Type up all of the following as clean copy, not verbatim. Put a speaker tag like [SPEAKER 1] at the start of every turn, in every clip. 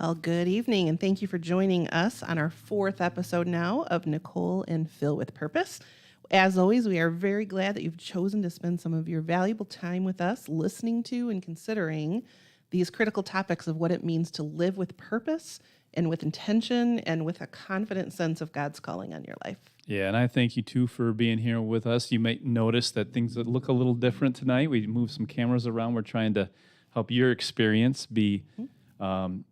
[SPEAKER 1] Well, good evening, and thank you for joining us on our fourth episode now of Nicole and Phil with Purpose. As always, we are very glad that you've chosen to spend some of your valuable time with us listening to and considering these critical topics of what it means to live with purpose and with intention and with a confident sense of God's calling on your life.
[SPEAKER 2] Yeah, and I thank you too for being here with us. You might notice that things look a little different tonight. We moved some cameras around. We're trying to help your experience be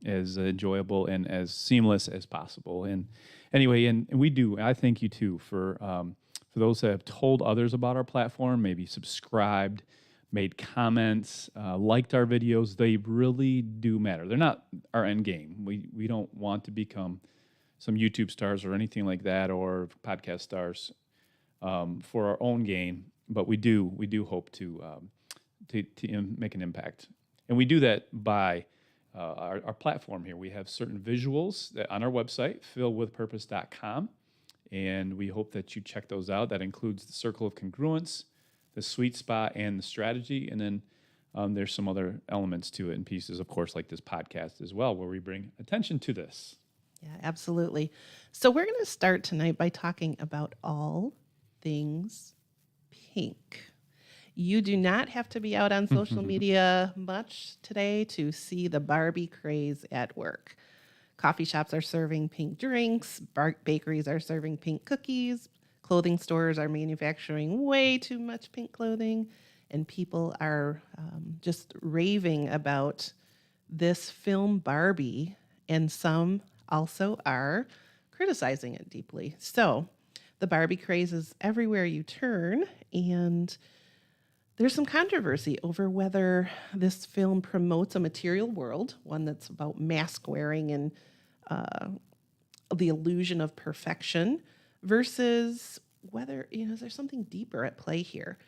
[SPEAKER 2] as enjoyable and as seamless as possible. And anyway, and we do. I thank you too for those that have told others about our platform, maybe subscribed, made comments, liked our videos. They really do matter. They're not our end game. We don't want to become some YouTube stars or anything like that, or podcast stars for our own gain. But we do hope to make an impact, and we do that by our platform here. We have certain visuals that on our website, philwithpurpose.com, and we hope that you check those out. That includes the circle of congruence, the sweet spot, and the strategy, and then there's some other elements to it and pieces, of course, like this podcast as well, where we bring attention to this.
[SPEAKER 1] Yeah, absolutely. So we're going to start tonight by talking about all things pink. You do not have to be out on social media much today to see the Barbie craze at work. Coffee shops are serving pink drinks, bakeries are serving pink cookies, clothing stores are manufacturing way too much pink clothing, and people are just raving about this film Barbie, and some also are criticizing it deeply. So the Barbie craze is everywhere you turn, and there's some controversy over whether this film promotes a material world, one that's about mask wearing and the illusion of perfection, versus whether, is there something deeper at play here?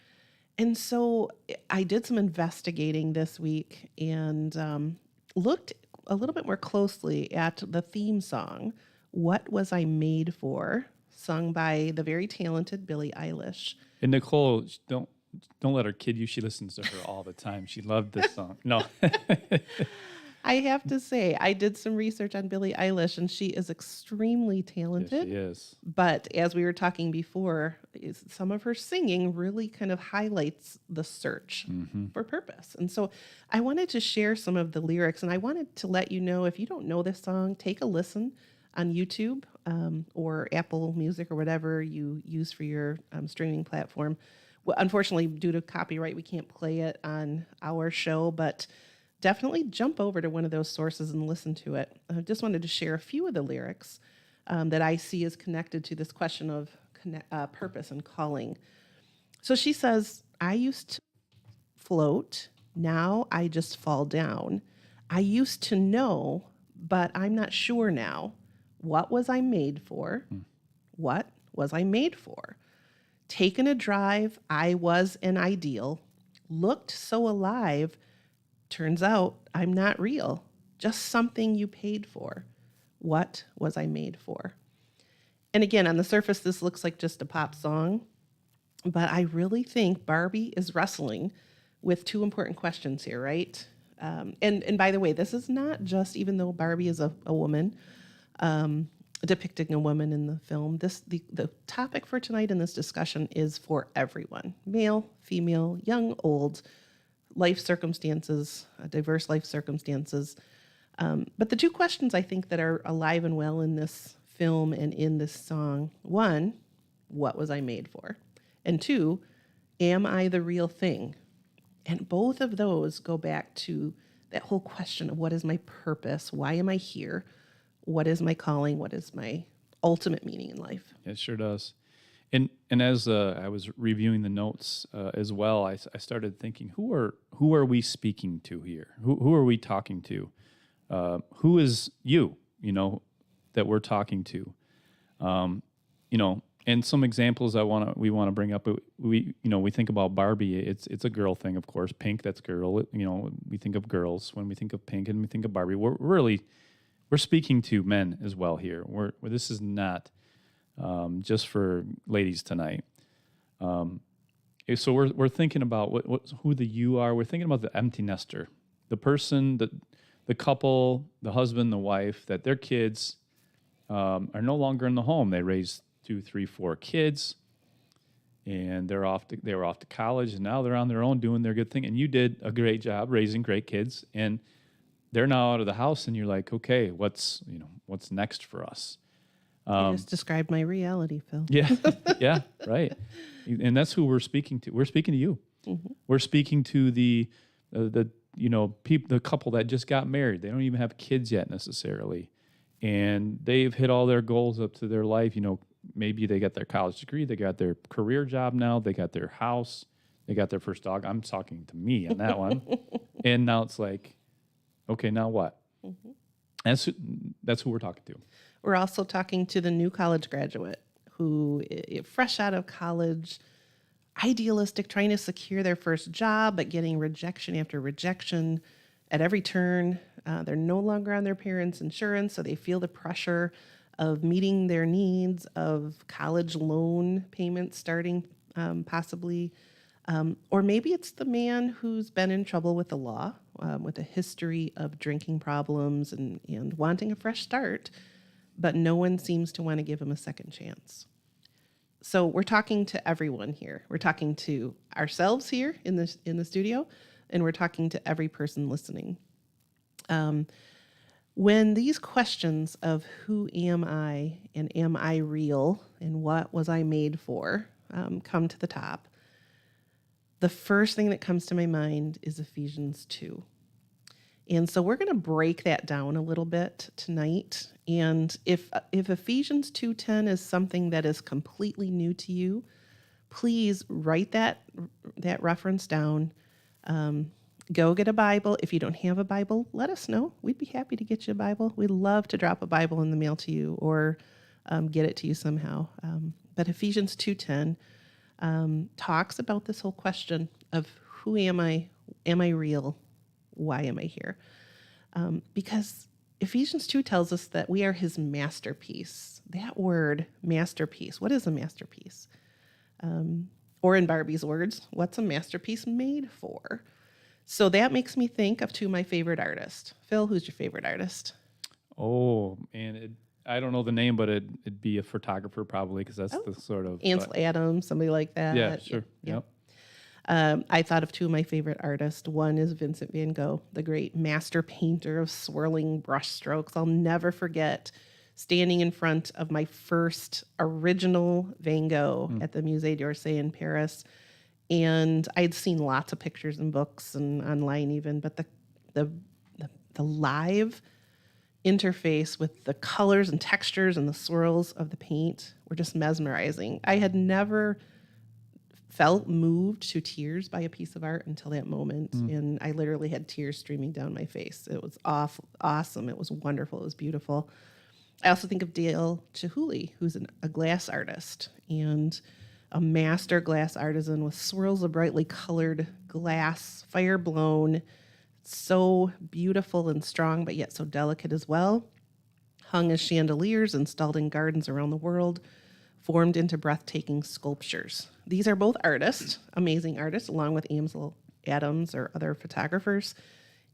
[SPEAKER 1] And so I did some investigating this week and looked a little bit more closely at the theme song, What Was I Made For?, sung by the very talented Billie Eilish.
[SPEAKER 2] And Nicole, don't let her kid you. She listens to her all the time. She loved this song. No.
[SPEAKER 1] I have to say, I did some research on Billie Eilish, and she is extremely talented.
[SPEAKER 2] Yes, she is.
[SPEAKER 1] But as we were talking before, some of her singing really kind of highlights the search for purpose. And so I wanted to share some of the lyrics, and I wanted to let you know, if you don't know this song, take a listen on YouTube or Apple Music or whatever you use for your streaming platform. Well, unfortunately, due to copyright, we can't play it on our show, but definitely jump over to one of those sources and listen to it. I just wanted to share a few of the lyrics that I see as connected to this question of purpose and calling. So she says, I used to float, now I just fall down. I used to know, but I'm not sure now. What was I made for? What was I made for? Taken a drive, I was an ideal. Looked so alive, turns out I'm not real. Just something you paid for. What was I made for? And again, on the surface, this looks like just a pop song, but I really think Barbie is wrestling with two important questions here, right? And by the way, this is not just, even though Barbie is a woman, depicting a woman in the film, the topic for tonight in this discussion is for everyone, male, female, young, old, life circumstances, diverse life circumstances. But the two questions I think that are alive and well in this film and in this song, one, what was I made for? And two, am I the real thing? And both of those go back to that whole question of what is my purpose? Why am I here? What is my calling? What is my ultimate meaning in life?
[SPEAKER 2] It sure does. And as I was reviewing the notes as well, I started thinking, who are we speaking to here? Who are we talking to? Who is you? That we're talking to. And some examples we want to bring up. We think about Barbie. It's a girl thing, of course. Pink, that's girl. We think of girls when we think of pink, and we think of Barbie. We're speaking to men as well here. Where this is not just for ladies tonight. So we're thinking about who the you are. We're thinking about the empty nester, the person the couple, the husband, the wife, that their kids are no longer in the home. They raised 2, 3, 4 kids, and they were off to college, and now they're on their own doing their good thing. And you did a great job raising great kids, and they're now out of the house, and you're like, okay, what's next for us?
[SPEAKER 1] You just described my reality, Phil.
[SPEAKER 2] Yeah, yeah, right. And that's who we're speaking to. We're speaking to you. Mm-hmm. We're speaking to the couple that just got married. They don't even have kids yet necessarily, and they've hit all their goals up to their life. Maybe they got their college degree, they got their career job now, they got their house, they got their first dog. I'm talking to me on that one, and now it's like, okay, now what? Mm-hmm. That's who we're talking to.
[SPEAKER 1] We're also talking to the new college graduate who, fresh out of college, idealistic, trying to secure their first job, but getting rejection after rejection at every turn. They're no longer on their parents' insurance, so they feel the pressure of meeting their needs, of college loan payments starting possibly. Or maybe it's the man who's been in trouble with the law, with a history of drinking problems and wanting a fresh start, but no one seems to want to give him a second chance. So we're talking to everyone here. We're talking to ourselves here in the studio, and we're talking to every person listening. When these questions of who am I and am I real and what was I made for come to the top, the first thing that comes to my mind is Ephesians 2. And so we're going to break that down a little bit tonight. And if Ephesians 2:10 is something that is completely new to you, please write that reference down. Go get a Bible. If you don't have a Bible, let us know. We'd be happy to get you a Bible. We'd love to drop a Bible in the mail to you or get it to you somehow. But Ephesians 2:10 talks about this whole question of who am I? Am I real? Why am I here? Because Ephesians 2 tells us that we are his masterpiece. That word, masterpiece. What is a masterpiece? Or in Barbie's words, what's a masterpiece made for? So that makes me think of two of my favorite artists. Phil, who's your favorite artist?
[SPEAKER 2] Oh, man, I don't know the name, but it'd be a photographer probably, because that's the sort of...
[SPEAKER 1] Ansel Adams, somebody like that.
[SPEAKER 2] Yeah, sure. Yep.
[SPEAKER 1] I thought of two of my favorite artists. One is Vincent van Gogh, the great master painter of swirling brush strokes. I'll never forget standing in front of my first original Van Gogh at the Musée d'Orsay in Paris. And I'd seen lots of pictures and books and online even, but the live interface with the colors and textures and the swirls of the paint were just mesmerizing. I had never felt moved to tears by a piece of art until that moment. And I literally had tears streaming down my face. It was awesome. It was wonderful. It was beautiful. I also think of Dale Chihuly, who's a glass artist and a master glass artisan with swirls of brightly colored glass, fire blown, so beautiful and strong, but yet so delicate as well. Hung as chandeliers, installed in gardens around the world, formed into breathtaking sculptures. These are both artists, amazing artists, along with Ansel Adams or other photographers,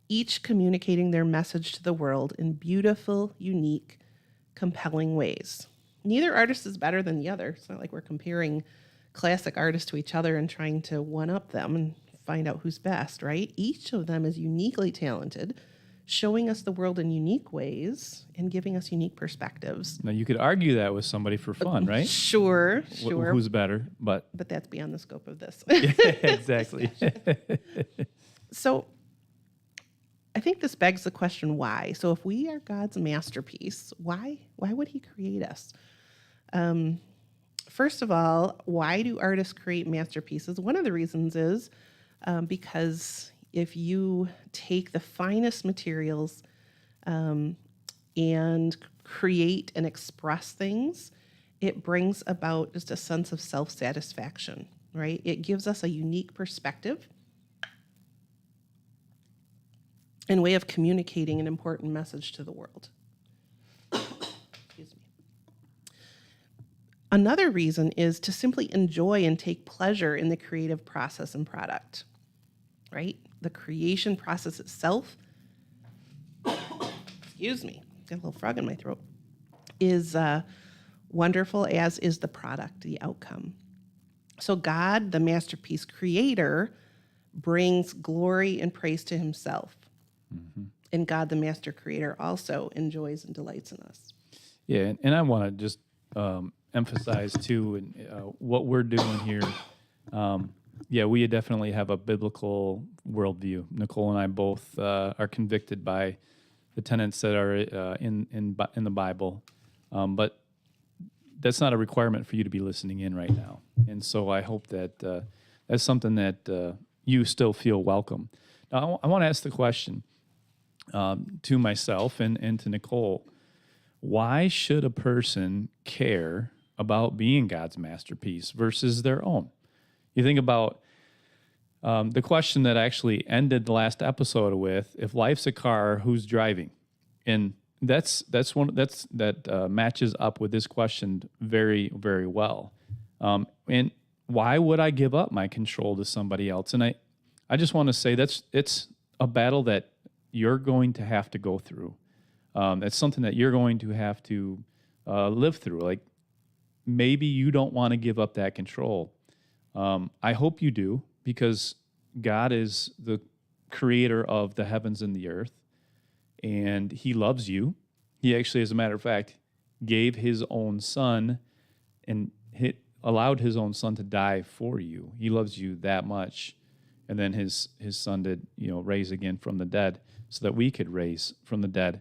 [SPEAKER 1] each communicating their message to the world in beautiful, unique, compelling ways. Neither artist is better than the other. It's not like we're comparing classic artists to each other and trying to one-up them and find out who's best, right? Each of them is uniquely talented, showing us the world in unique ways and giving us unique perspectives.
[SPEAKER 2] Now, you could argue that with somebody for fun, right?
[SPEAKER 1] Sure.
[SPEAKER 2] Who's better, but
[SPEAKER 1] that's beyond the scope of this.
[SPEAKER 2] Yeah, exactly.
[SPEAKER 1] So I think this begs the question, why? So if we are God's masterpiece, why would he create us? First of all, why do artists create masterpieces? One of the reasons is because if you take the finest materials and create and express things, it brings about just a sense of self-satisfaction, right? It gives us a unique perspective and way of communicating an important message to the world. Excuse me. Another reason is to simply enjoy and take pleasure in the creative process and product, right? The creation process itself excuse me, got a little frog in my throat, is wonderful, as is the product, the outcome. So God, the masterpiece creator, brings glory and praise to himself. And God, the master creator, also enjoys and delights in us.
[SPEAKER 2] Yeah, and I want to just emphasize too, what we're doing here. We definitely have a biblical worldview. Nicole and I both are convicted by the tenets that are in the Bible, but that's not a requirement for you to be listening in right now. And so I hope that that's something that you still feel welcome. Now, I want to ask the question to myself and to Nicole: why should a person care about being God's masterpiece versus their own? You think about the question that I actually ended the last episode with: if life's a car, who's driving? And that matches up with this question very, very well. And why would I give up my control to somebody else? And I just want to say it's a battle that you're going to have to go through. It's something that you're going to have to live through. Like, maybe you don't want to give up that control. I hope you do, because God is the creator of the heavens and the earth, and he loves you. He actually, as a matter of fact, gave his own son and allowed his own son to die for you. He loves you that much. And then his son did, raise again from the dead so that we could raise from the dead.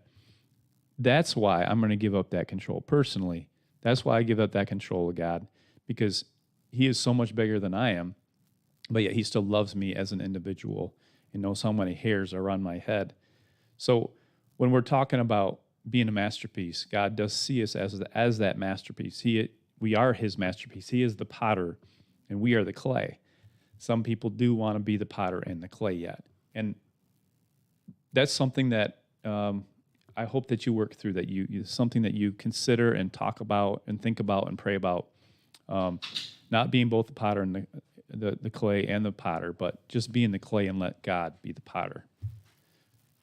[SPEAKER 2] That's why I'm going to give up that control personally. That's why I give up that control of God, because he is so much bigger than I am, but yet he still loves me as an individual and knows how many hairs are on my head. So when we're talking about being a masterpiece, God does see us as that masterpiece. We are his masterpiece. He is the potter, and we are the clay. Some people do want to be the potter and the clay yet. And that's something that I hope that you work through, that you something that you consider and talk about and think about and pray about. Not being both the potter and the clay and the potter, but just being the clay and let God be the potter.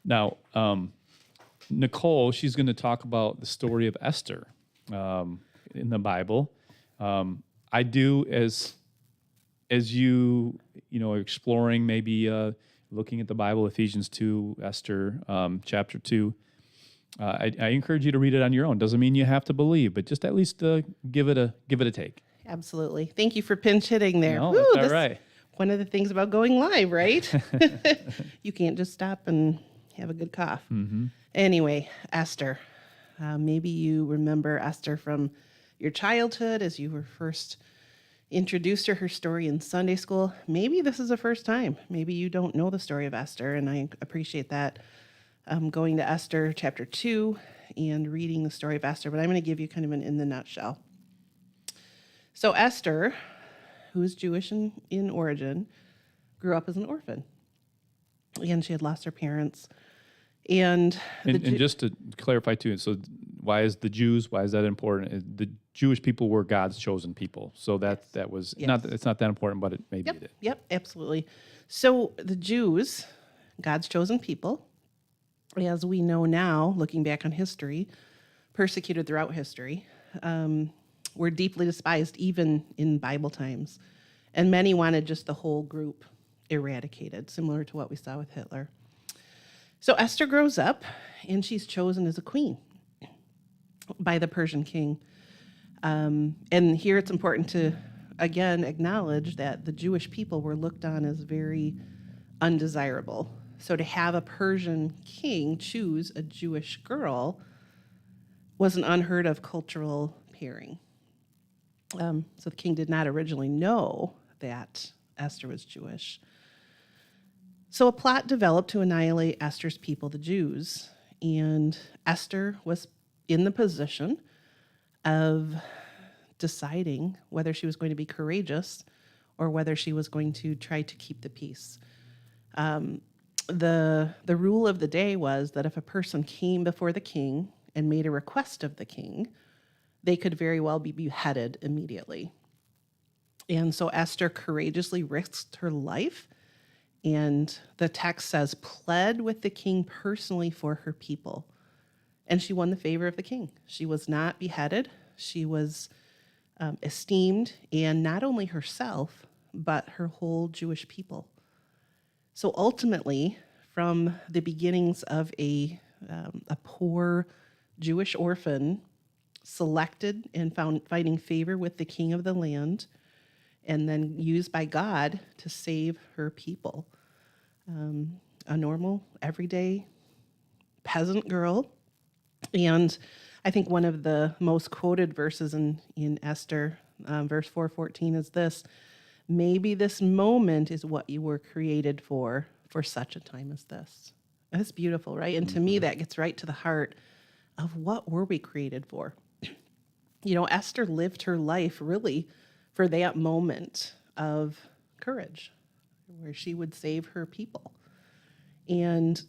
[SPEAKER 2] Now, Nicole, she's going to talk about the story of Esther in the Bible. I do, as you exploring, maybe looking at the Bible, Ephesians 2, Esther chapter 2. I encourage you to read it on your own. Doesn't mean you have to believe, but just at least give it a take.
[SPEAKER 1] Absolutely. Thank you for pinch hitting there.
[SPEAKER 2] No, that's all right.
[SPEAKER 1] One of the things about going live, right? You can't just stop and have a good cough. Mm-hmm. Anyway, Esther. Maybe you remember Esther from your childhood as you were first introduced to her story in Sunday school. Maybe this is the first time. Maybe you don't know the story of Esther, and I appreciate that. Going to Esther chapter 2 and reading the story of Esther, but I'm going to give you kind of an in the nutshell. So Esther, who is Jewish in origin, grew up as an orphan, and she had lost her parents. And
[SPEAKER 2] just to clarify too, so why is that important? The Jewish people were God's chosen people, so that was not. It's not that important, but maybe it is.
[SPEAKER 1] Yep, absolutely. So the Jews, God's chosen people, as we know now, looking back on history, persecuted throughout history, were deeply despised even in Bible times, and many wanted just the whole group eradicated, similar to what we saw with Hitler. So Esther grows up, and she's chosen as a queen by the Persian king. And here it's important to, again, acknowledge that the Jewish people were looked on as very undesirable. So to have a Persian king choose a Jewish girl was an unheard of cultural pairing. So the king did not originally know that Esther was Jewish. So a plot developed to annihilate Esther's people, the Jews, and Esther was in the position of deciding whether she was going to be courageous or whether she was going to try to keep the peace. The rule of the day was that if a person came before the king and made a request of the king, they could very well be beheaded immediately. And so Esther courageously risked her life, and the text says, pled with the king personally for her people. And she won the favor of the king. She was not beheaded. She was esteemed, and not only herself, but her whole Jewish people. So ultimately, from the beginnings of a poor Jewish orphan, selected and finding favor with the king of the land, and then used by God to save her people. A normal, everyday peasant girl. And I think one of the most quoted verses in Esther, verse 4:14, is this: maybe this moment is what you were created for such a time as this. And it's beautiful, right? And to me, that gets right to the heart of what were we created for. Esther lived her life really for that moment of courage where she would save her people. And,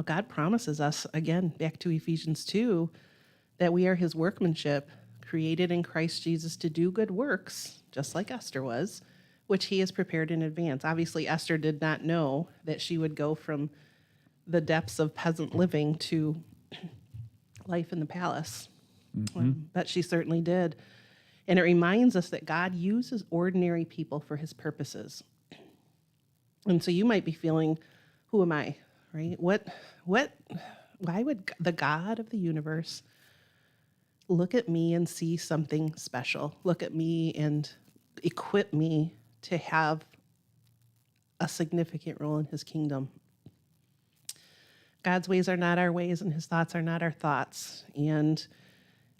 [SPEAKER 1] God promises us, again, back to Ephesians 2, that we are his workmanship, created in Christ Jesus to do good works, just like Esther was, which he has prepared in advance. Obviously, Esther did not know that she would go from the depths of peasant living to life in the palace. But she certainly did. And it reminds us that God uses ordinary people for his purposes. And so you might be feeling, who am I, right? Why would the God of the universe look at me and see something special? Look at me and equip me to have a significant role in his kingdom. God's ways are not our ways, and his thoughts are not our thoughts. And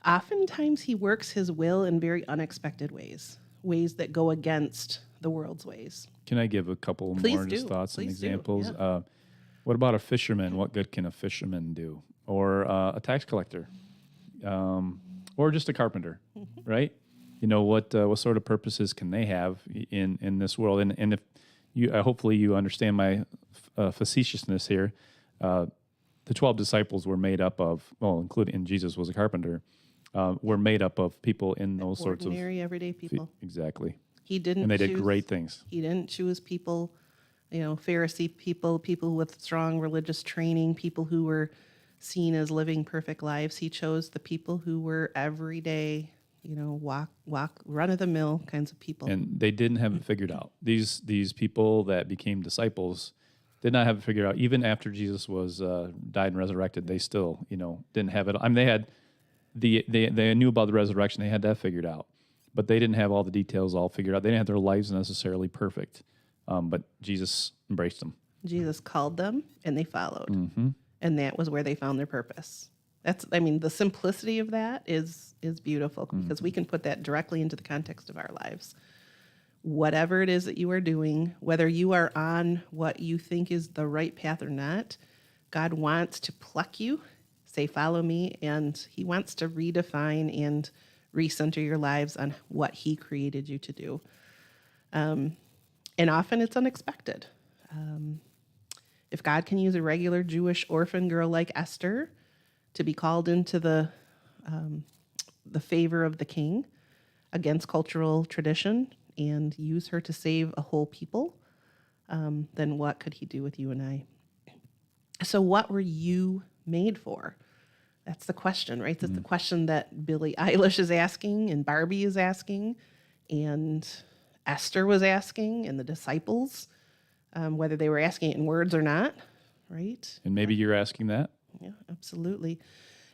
[SPEAKER 1] oftentimes he works his will in very unexpected ways that go against the world's ways.
[SPEAKER 2] Can I give a couple more just thoughts and examples?
[SPEAKER 1] Yeah.
[SPEAKER 2] What about a fisherman? What good can a fisherman do? Or a tax collector? Or just a carpenter, right? What sort of purposes can they have in this world? And if you, hopefully you understand my facetiousness here. The 12 disciples were made up of, including Jesus was a carpenter, were made up of people in those sorts of
[SPEAKER 1] ordinary, everyday people.
[SPEAKER 2] Exactly.
[SPEAKER 1] He didn't.
[SPEAKER 2] And they did great things.
[SPEAKER 1] He didn't choose people, Pharisee people with strong religious training, people who were seen as living perfect lives. He chose the people who were everyday, walk, run of the mill kinds of people.
[SPEAKER 2] And they didn't have it figured out. These people that became disciples did not have it figured out. Even after Jesus was died and resurrected, they still, didn't have it. I mean, they had they knew about the resurrection. They had that figured out, but they didn't have all the details all figured out. They didn't have their lives necessarily perfect, but Jesus embraced them.
[SPEAKER 1] Jesus called them, and they followed, and that was where they found their purpose. The simplicity of that is beautiful because we can put that directly into the context of our lives. Whatever it is that you are doing, whether you are on what you think is the right path or not, God wants to pluck you, say, follow me, and he wants to redefine and recenter your lives on what he created you to do. And often it's unexpected. If God can use a regular Jewish orphan girl like Esther to be called into the favor of the king against cultural tradition, and use her to save a whole people, then what could he do with you and I? So what were you made for? That's the question, right? That's the question that Billie Eilish is asking, and Barbie is asking, and Esther was asking, and the disciples, whether they were asking it in words or not, right?
[SPEAKER 2] And maybe you're asking that?
[SPEAKER 1] Yeah, absolutely.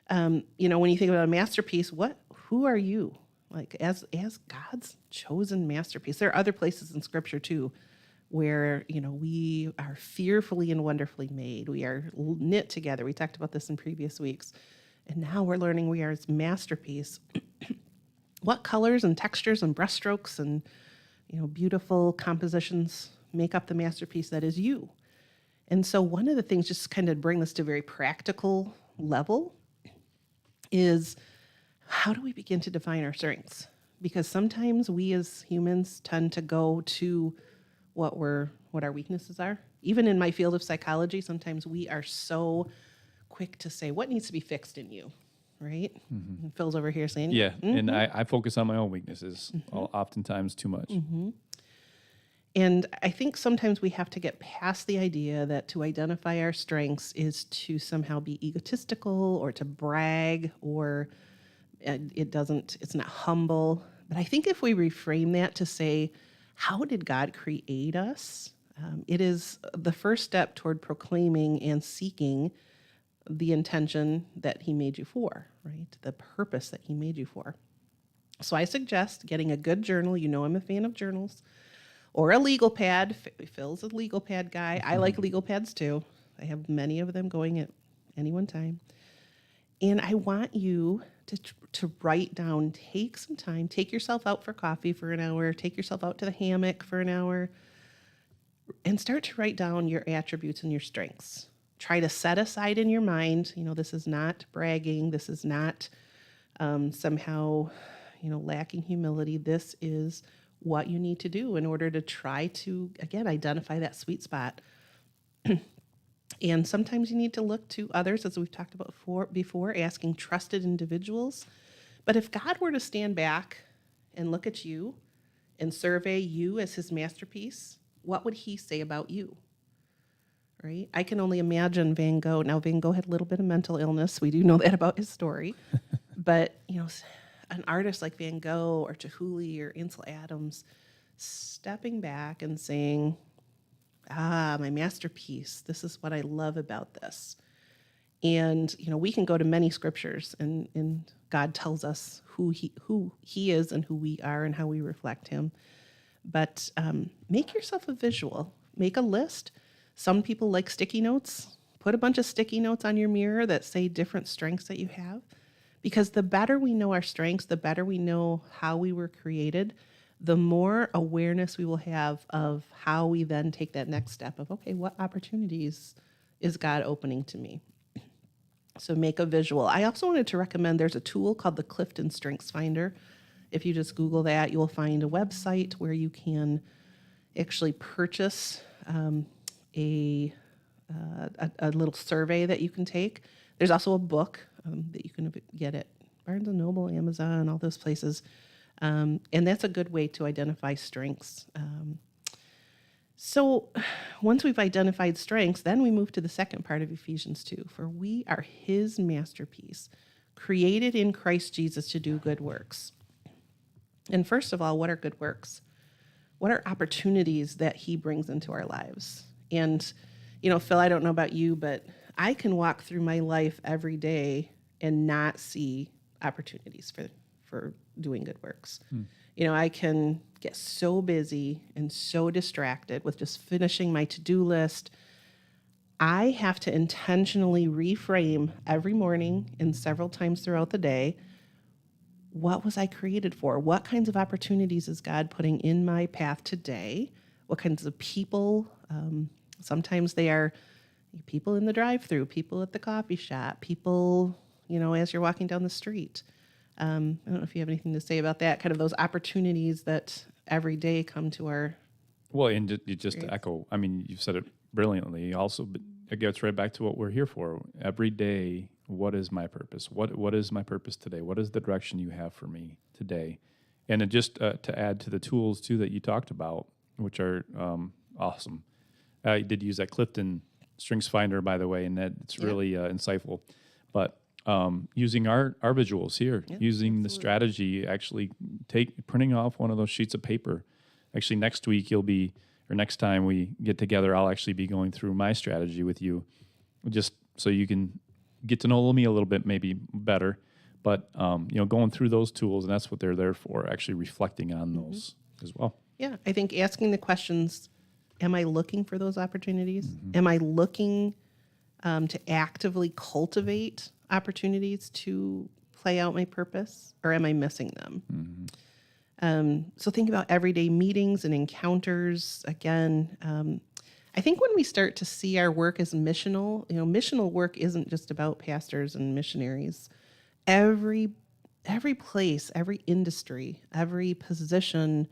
[SPEAKER 1] When you think about a masterpiece, who are you? Like as God's chosen masterpiece. There are other places in Scripture too, where we are fearfully and wonderfully made. We are knit together. We talked about this in previous weeks, and now we're learning we are His masterpiece. What colors and textures and brushstrokes and beautiful compositions make up the masterpiece that is you? And so one of the things, just kind of bring this to a very practical level, is how do we begin to define our strengths? Because sometimes we as humans tend to go to what our weaknesses are. Even in my field of psychology, sometimes we are so quick to say, what needs to be fixed in you, right? And Phil's over here saying,
[SPEAKER 2] and I focus on my own weaknesses, oftentimes too much.
[SPEAKER 1] And I think sometimes we have to get past the idea that to identify our strengths is to somehow be egotistical or to brag, or it's not humble. But I think if we reframe that to say, how did God create us? It is the first step toward proclaiming and seeking the intention that he made you for, right? The purpose that he made you for. So I suggest getting a good journal. You know I'm a fan of journals. Or a legal pad. Phil's a legal pad guy. I like legal pads too. I have many of them going at any one time. And I want you to write down, take some time, take yourself out for coffee for an hour, take yourself out to the hammock for an hour, and start to write down your attributes and your strengths. Try to set aside in your mind, this is not bragging. This is not somehow, lacking humility. This is what you need to do in order to try to, again, identify that sweet spot. And sometimes you need to look to others, as we've talked about before, asking trusted individuals. But if God were to stand back and look at you and survey you as his masterpiece, what would he say about you? Right? I can only imagine Van Gogh. Now, Van Gogh had a little bit of mental illness. We do know that about his story. But, an artist like Van Gogh or Chihuly or Ansel Adams stepping back and saying, my masterpiece, this is what I love about this. And, we can go to many scriptures and God tells us who he is and who we are and how we reflect him. But make yourself a visual. Make a list. Some people like sticky notes. Put a bunch of sticky notes on your mirror that say different strengths that you have. Because the better we know our strengths, the better we know how we were created, the more awareness we will have of how we then take that next step of, okay, what opportunities is God opening to me? So make a visual. I also wanted to recommend there's a tool called the Clifton Strengths Finder. If you just Google that, you will find a website where you can actually purchase a little survey that you can take. There's also a book that you can get at Barnes & Noble, Amazon, all those places. And that's a good way to identify strengths. So once we've identified strengths, then we move to the second part of Ephesians 2. For we are his masterpiece, created in Christ Jesus to do good works. And first of all, what are good works? What are opportunities that he brings into our lives? And, Phil, I don't know about you, but I can walk through my life every day and not see opportunities for doing good works. I can get so busy and so distracted with just finishing my to-do list. I have to intentionally reframe every morning and several times throughout the day. What was I created for? What kinds of opportunities is God putting in my path today? What kinds of people? Sometimes they are people in the drive-thru, people at the coffee shop, people, as you're walking down the street. I don't know if you have anything to say about that, kind of those opportunities that every day come to our...
[SPEAKER 2] Well, and just to echo, you've said it brilliantly. Also, but it gets right back to what we're here for. Every day, what is my purpose? What is my purpose today? What is the direction you have for me today? And it just to add to the tools, too, that you talked about, which are awesome. I did use that Clifton Strengths Finder, by the way, and that's really insightful. But using our visuals here, using the strategy, actually printing off one of those sheets of paper. Actually, next time we get together, I'll actually be going through my strategy with you, just so you can get to know me a little bit, maybe better. But going through those tools, and that's what they're there for. Actually, reflecting on those as well.
[SPEAKER 1] Yeah, I think asking the questions: am I looking for those opportunities? Am I looking to actively cultivate opportunities to play out my purpose, or am I missing them? So think about everyday meetings and encounters. Again, I think when we start to see our work as missional, missional work isn't just about pastors and missionaries. Every place, every industry, every position,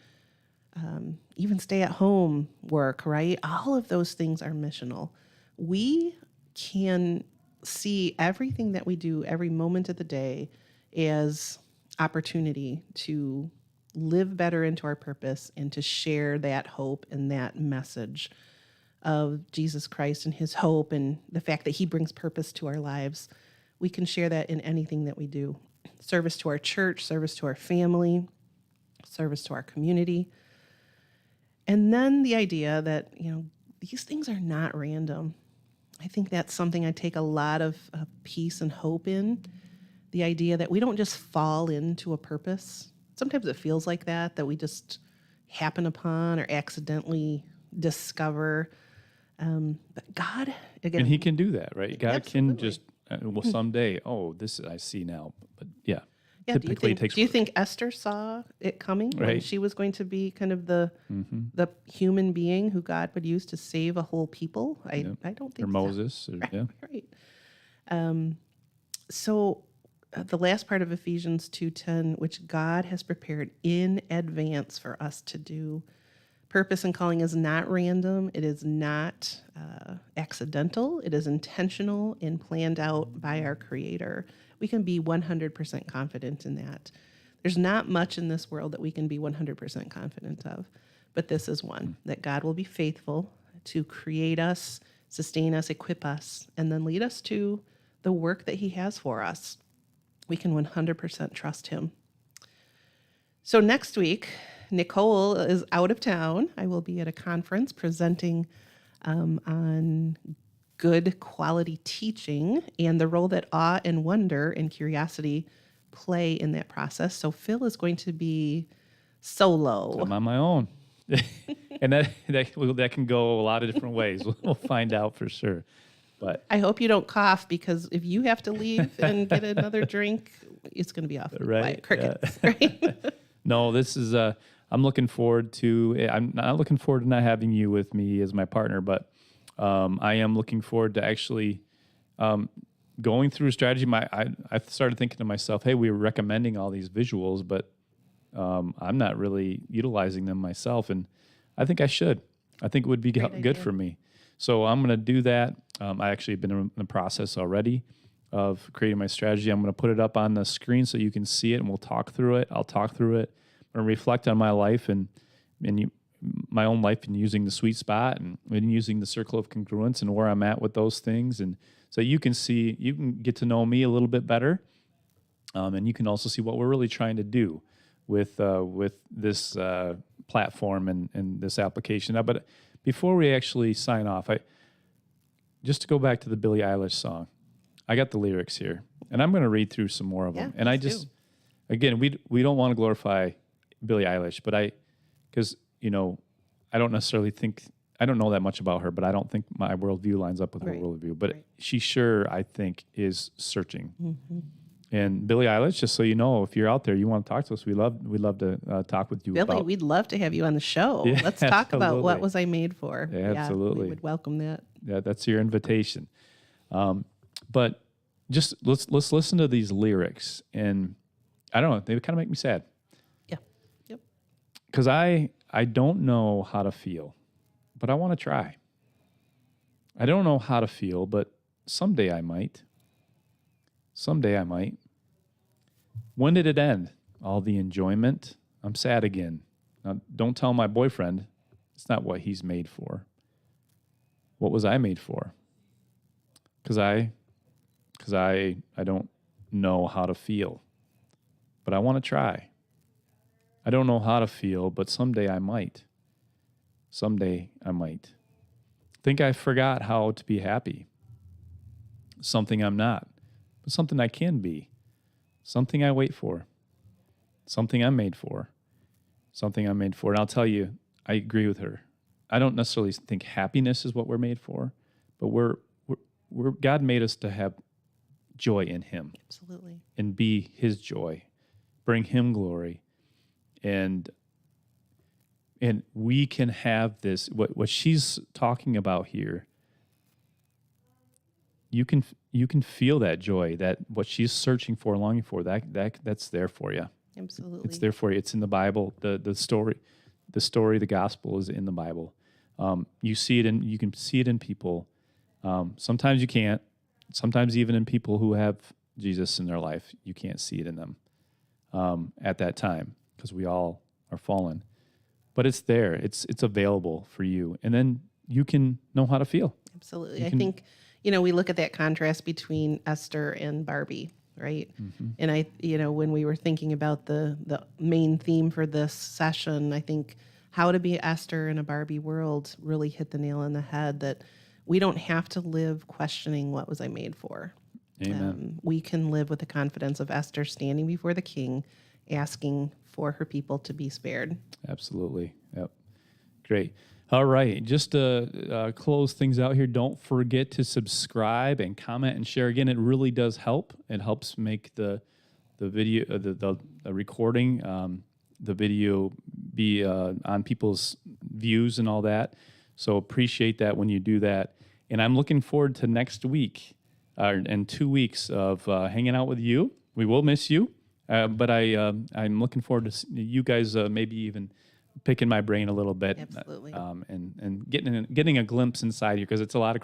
[SPEAKER 1] even stay-at-home work, right? All of those things are missional. We can see everything that we do every moment of the day as opportunity to live better into our purpose and to share that hope and that message of Jesus Christ and his hope and the fact that he brings purpose to our lives. We can share that in anything that we do. Service to our church, service to our family, service to our community. And then the idea that, these things are not random. I think that's something I take a lot of peace and hope in. The idea that we don't just fall into a purpose. Sometimes it feels like that we just happen upon or accidentally discover. But God, again.
[SPEAKER 2] And he can do that, right? God
[SPEAKER 1] Absolutely.
[SPEAKER 2] can just, someday, this I see now. But yeah.
[SPEAKER 1] Yeah,
[SPEAKER 2] Typically it takes
[SPEAKER 1] do you
[SPEAKER 2] work.
[SPEAKER 1] think Esther saw it coming when
[SPEAKER 2] Right.
[SPEAKER 1] she was going to be kind of the human being who God would use to save a whole people? I don't think
[SPEAKER 2] Or
[SPEAKER 1] so.
[SPEAKER 2] Moses. Or, yeah.
[SPEAKER 1] Right. So the last part of Ephesians 2:10, which God has prepared in advance for us to do. Purpose and calling is not random. It is not accidental. It is intentional and planned out by our Creator. We can be 100% confident in that. There's not much in this world that we can be 100% confident of, but this is one, that God will be faithful to create us, sustain us, equip us, and then lead us to the work that he has for us. We can 100% trust him. So next week, Nicole is out of town. I will be at a conference presenting on good quality teaching and the role that awe and wonder and curiosity play in that process. So Phil is going to be solo.
[SPEAKER 2] I'm on my own. And that can go a lot of different ways. We'll find out for sure. But
[SPEAKER 1] I hope you don't cough, because if you have to leave and get another drink, it's going to be awful.
[SPEAKER 2] Right,
[SPEAKER 1] Crickets, right?
[SPEAKER 2] no, this is I'm looking forward to. I'm not looking forward to not having you with me as my partner, but I am looking forward to actually going through strategy. I started thinking to myself, hey, we were recommending all these visuals, but I'm not really utilizing them myself, and I think I should. I think it would be good for me. So I'm going to do that. I actually have been in the process already of creating my strategy. I'm going to put it up on the screen so you can see it, and we'll talk through it. I'll talk through it. I'm going to reflect on my life and my own life, and using the sweet spot and using the circle of congruence and where I'm at with those things. And so you can get to know me a little bit better. And you can also see what we're really trying to do with this platform and this application. But before we actually sign off, just to go back to the Billie Eilish song, I got the lyrics here, and I'm going to read through some more of them. And again, we don't want to glorify Billie Eilish, but because I don't necessarily think, I don't know that much about her, but I don't think my worldview lines up with her worldview. But she sure, I think, is searching. Mm-hmm. And Billie Eilish, just so you know, if you're out there, you want to talk to us, we'd love to talk with you.
[SPEAKER 1] Billie, we'd love to have you on the show.
[SPEAKER 2] Yeah,
[SPEAKER 1] let's talk about what was I made for.
[SPEAKER 2] Yeah, absolutely.
[SPEAKER 1] We would welcome that.
[SPEAKER 2] Yeah, that's your invitation. But just let's listen to these lyrics, and I don't know, they kind of make me sad.
[SPEAKER 1] Yeah. Yep.
[SPEAKER 2] Because I don't know how to feel, but I want to try. I don't know how to feel, but someday I might. Someday I might. When did it end? All the enjoyment? I'm sad again. Now, don't tell my boyfriend. It's not what he's made for. What was I made for? Because I don't know how to feel, but I want to try. I don't know how to feel, but someday I might. Someday I might. Think I forgot how to be happy. Something I'm not, but something I can be. Something I wait for. Something I'm made for. Something I'm made for. And I'll tell you, I agree with her. I don't necessarily think happiness is what we're made for, but God made us to have joy in him.
[SPEAKER 1] Absolutely. And
[SPEAKER 2] be his joy. Bring him glory. And we can have this, what she's talking about here. You can feel that joy, that what she's searching for, longing for, that's there for you.
[SPEAKER 1] Absolutely.
[SPEAKER 2] It's there for you. It's in the Bible. The story, the gospel is in the Bible. You can see it in people. Sometimes you can't. Sometimes even in people who have Jesus in their life, you can't see it in them at that time, because we all or fallen, but it's there. It's available for you, and then you can know how to feel.
[SPEAKER 1] Absolutely. I think, we look at that contrast between Esther and Barbie, right? And when we were thinking about the main theme for this session, I think how to be Esther in a Barbie world really hit the nail on the head, that we don't have to live questioning what was I made for.
[SPEAKER 2] Amen.
[SPEAKER 1] We can live with the confidence of Esther standing before the king, asking for her people to be spared.
[SPEAKER 2] Absolutely. Yep. Great. All right. Just to close things out here, don't forget to subscribe and comment and share. Again, it really does help. It helps make the video, the recording, the video be on people's views and all that. So appreciate that when you do that. And I'm looking forward to next week and 2 weeks of hanging out with you. We will miss you, but I'm looking forward to you guys maybe even picking my brain a little bit.
[SPEAKER 1] Absolutely.
[SPEAKER 2] And getting a glimpse inside here, because it's a lot of